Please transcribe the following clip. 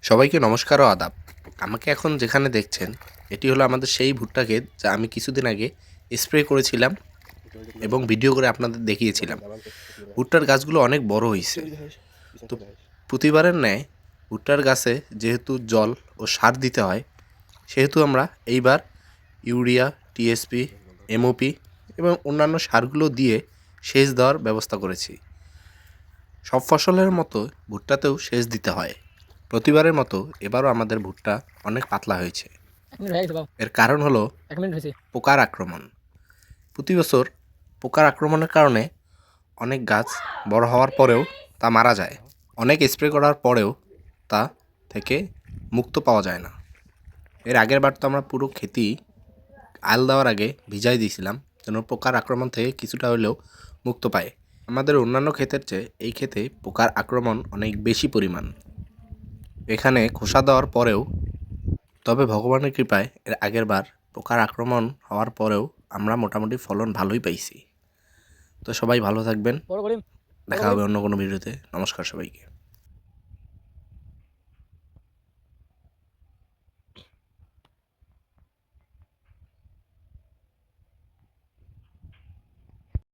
সবাইকে নমস্কার ও আদাব। আমাকে এখন যেখানে দেখছেন এটি হলো আমাদের সেই ভুট্টা ক্ষেত যা আমি কিছুদিন আগে স্প্রে করেছিলাম এবং ভিডিও করে আপনাদের দেখিয়েছিলাম। ভুট্টার গাছগুলো অনেক বড় হয়েছে। তো প্রতিবারের ন্যায় ভুট্টার গাছে যেহেতু জল ও সার দিতে হয়, সেহেতু আমরা এইবার ইউরিয়া, টিএসপি, এমওপি এবং অন্যান্য সারগুলো দিয়ে সেচ দেওয়ার ব্যবস্থা করেছি। সব ফসলের মতো ভুট্টাতেও সেচ দিতে হয়। প্রতিবারের মতো এবারও আমাদের ভুট্টা অনেক পাতলা হয়েছে। এর কারণ হলো পোকার আক্রমণ। প্রতি বছর পোকার আক্রমণের কারণে অনেক গাছ বড় হওয়ার পরেও তা মারা যায়। অনেক স্প্রে করার পরেও তা থেকে মুক্ত পাওয়া যায় না। এর আগের বার তো আমরা পুরো ক্ষেতই আল দেওয়ার আগে ভিজাই দিয়েছিলাম যেন পোকার আক্রমণ থেকে কিছুটা হলেও মুক্ত পায়। আমাদের অন্যান্য ক্ষেতের চেয়ে এই ক্ষেতে পোকার আক্রমণ অনেক বেশি পরিমাণ। এখানে খোসা দেওয়ার পরেও, তবে ভগবানের কৃপায় এর আগের বার পোকার আক্রমণ হওয়ার পরেও আমরা মোটামুটি ফলন ভালোই পাইছি। তো সবাই ভালো থাকবেন, দেখা হবে অন্য কোনো ভিডিওতে। নমস্কার সবাইকে।